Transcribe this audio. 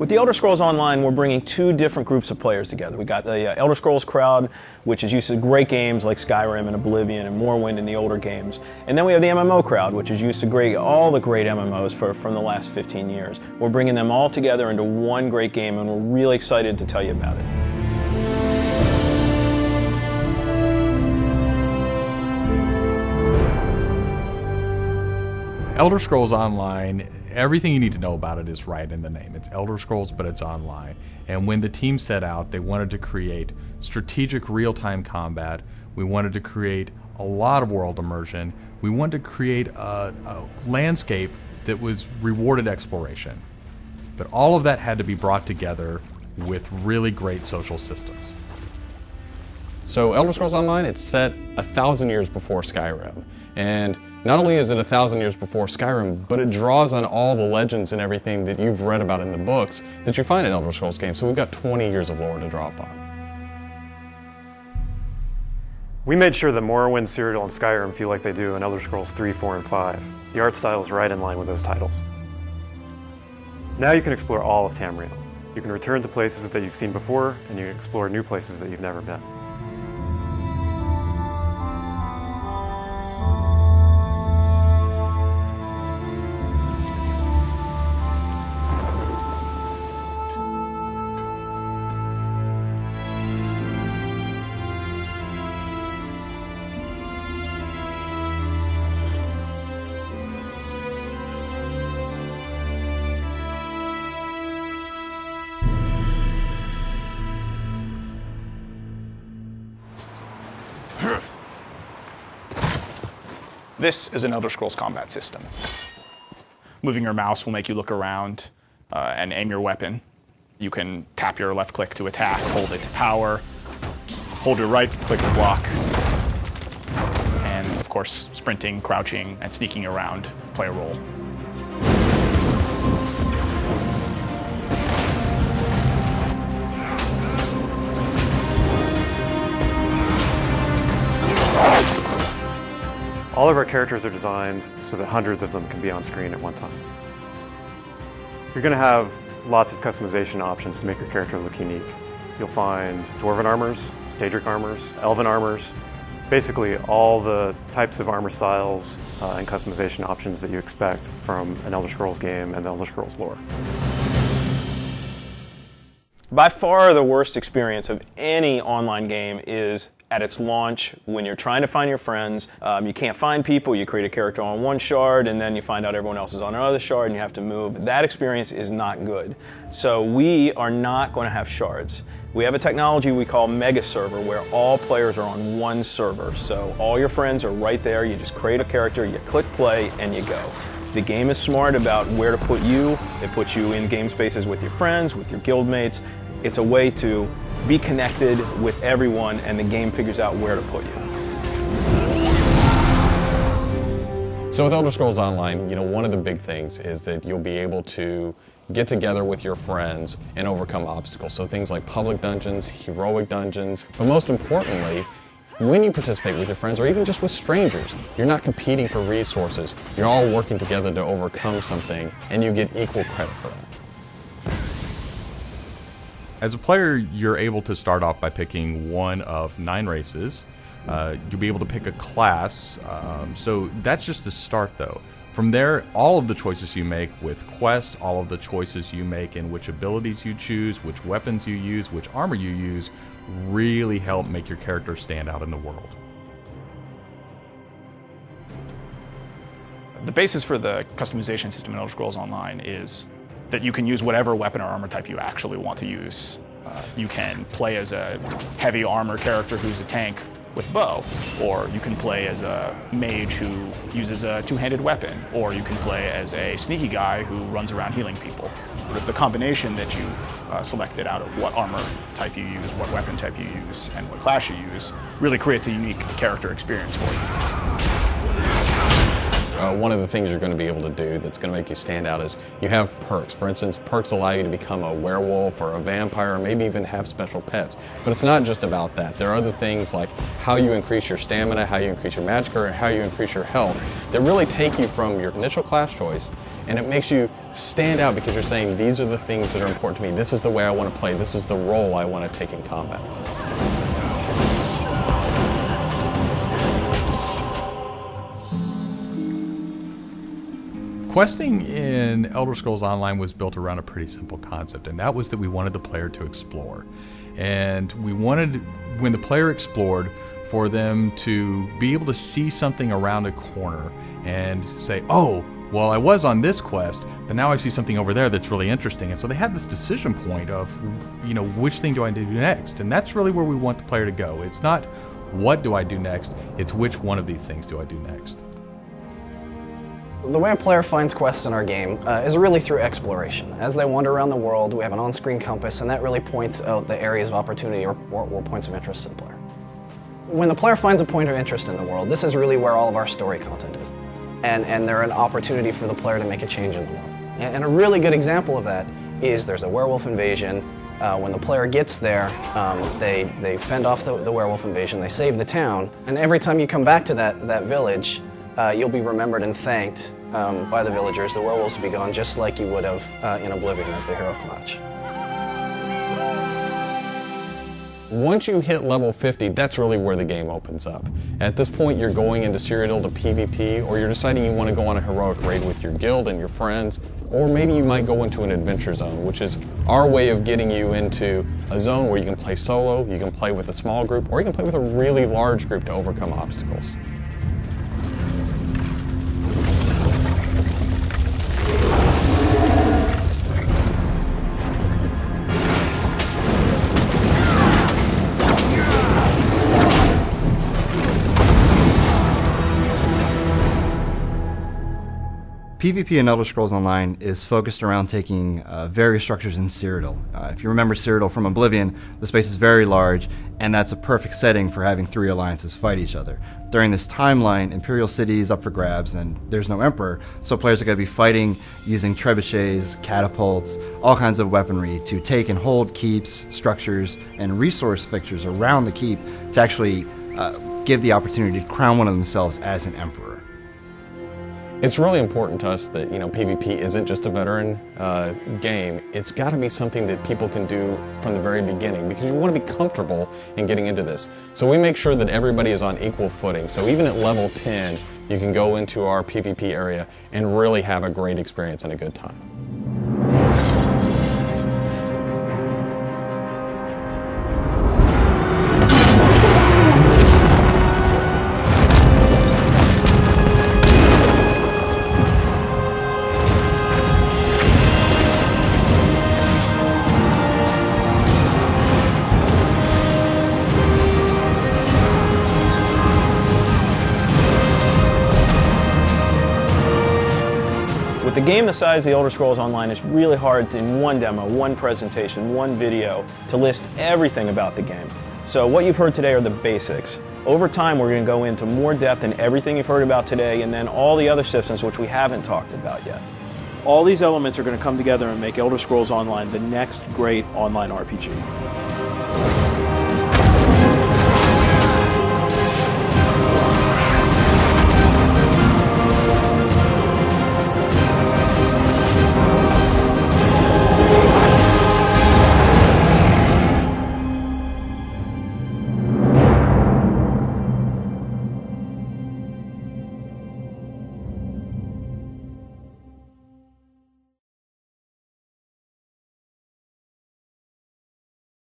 With the Elder Scrolls Online, we're bringing two different groups of players together. We got the Elder Scrolls crowd, which is used to great games like Skyrim and Oblivion and Morrowind and the older games. And then we have the MMO crowd, which is used to all the great MMOs from the last 15 years. We're bringing them all together into one great game, and we're really excited to tell you about it. Elder Scrolls Online, everything you need to know about it is right in the name. It's Elder Scrolls, but it's online. And when the team set out, they wanted to create strategic real-time combat. We wanted to create a lot of world immersion. We wanted to create a landscape that was rewarded exploration. But all of that had to be brought together with really great social systems. So Elder Scrolls Online, it's set 1,000 years before Skyrim. And not only is it 1,000 years before Skyrim, but it draws on all the legends and everything that you've read about in the books that you find in Elder Scrolls games. So we've got 20 years of lore to draw upon. We made sure that Morrowind, Cyrodiil, and Skyrim feel like they do in Elder Scrolls 3, 4, and 5. The art style is right in line with those titles. Now you can explore all of Tamriel. You can return to places that you've seen before, and you can explore new places that you've never been. This is an Elder Scrolls combat system. Moving your mouse will make you look around and aim your weapon. You can tap your left click to attack, hold it to power, hold your right click to block, and of course sprinting, crouching, and sneaking around play a role. All of our characters are designed so that hundreds of them can be on screen at one time. You're going to have lots of customization options to make your character look unique. You'll find Dwarven armors, Daedric armors, Elven armors, basically all the types of armor styles and customization options that you expect from an Elder Scrolls game and the Elder Scrolls lore. By far the worst experience of any online game is at its launch when you're trying to find your friends. You can't find people, you create a character on one shard and then you find out everyone else is on another shard and you have to move. That experience is not good. So we are not going to have shards. We have a technology we call Mega Server where all players are on one server. So all your friends are right there, you just create a character, you click play and you go. The game is smart about where to put you. It puts you in game spaces with your friends, with your guildmates. It's a way to be connected with everyone and the game figures out where to put you. So with Elder Scrolls Online, one of the big things is that you'll be able to get together with your friends and overcome obstacles. So things like public dungeons, heroic dungeons, but most importantly, when you participate with your friends or even just with strangers, you're not competing for resources. You're all working together to overcome something and you get equal credit for that. As a player, you're able to start off by picking one of 9 races. You'll be able to pick a class, so that's just the start though. From there, all of the choices you make with quests, all of the choices you make in which abilities you choose, which weapons you use, which armor you use, really help make your character stand out in the world. The basis for the customization system in Elder Scrolls Online is that you can use whatever weapon or armor type you actually want to use. You can play as a heavy armor character who's a tank with bow, or you can play as a mage who uses a two-handed weapon, or you can play as a sneaky guy who runs around healing people. With the combination that you've selected out of what armor type you use, what weapon type you use, and what class you use really creates a unique character experience for you. one of the things you're going to be able to do that's going to make you stand out is you have perks. For instance, perks allow you to become a werewolf or a vampire or maybe even have special pets. But it's not just about that. There are other things like how you increase your stamina, how you increase your magic, or how you increase your health that really take you from your initial class choice, and it makes you stand out because you're saying these are the things that are important to me. This is the way I want to play. This is the role I want to take in combat. Questing in Elder Scrolls Online was built around a pretty simple concept, and that was that we wanted the player to explore. And we wanted, when the player explored, for them to be able to see something around a corner and say, oh, well, I was on this quest, but now I see something over there that's really interesting. And so they had this decision point of, which thing do I do next? And that's really where we want the player to go. It's not what do I do next, it's which one of these things do I do next. The way a player finds quests in our game is really through exploration. As they wander around the world, we have an on-screen compass, and that really points out the areas of opportunity or points of interest to the player. When the player finds a point of interest in the world, this is really where all of our story content is. And they're an opportunity for the player to make a change in the world. And a really good example of that is there's a werewolf invasion. When the player gets there, they fend off the werewolf invasion, they save the town, and every time you come back to that village, you'll be remembered and thanked by the villagers. The werewolves will be gone just like you would have in Oblivion as the hero of Clutch. Once you hit level 50, that's really where the game opens up. At this point, you're going into Cyrodiil to PvP, or you're deciding you want to go on a heroic raid with your guild and your friends, or maybe you might go into an adventure zone, which is our way of getting you into a zone where you can play solo, you can play with a small group, or you can play with a really large group to overcome obstacles. PvP in Elder Scrolls Online is focused around taking various structures in Cyrodiil. If you remember Cyrodiil from Oblivion, the space is very large, and that's a perfect setting for having three alliances fight each other. During this timeline, Imperial City is up for grabs, and there's no Emperor, so players are going to be fighting using trebuchets, catapults, all kinds of weaponry to take and hold keeps, structures, and resource fixtures around the keep to actually give the opportunity to crown one of themselves as an Emperor. It's really important to us that PvP isn't just a veteran game. It's got to be something that people can do from the very beginning because you want to be comfortable in getting into this. So we make sure that everybody is on equal footing. So even at level 10, you can go into our PvP area and really have a great experience and a good time. With a game the size of the Elder Scrolls Online, it's really hard to, in one demo, one presentation, one video, to list everything about the game. So what you've heard today are the basics. Over time, we're going to go into more depth in everything you've heard about today, and then all the other systems which we haven't talked about yet. All these elements are going to come together and make Elder Scrolls Online the next great online RPG.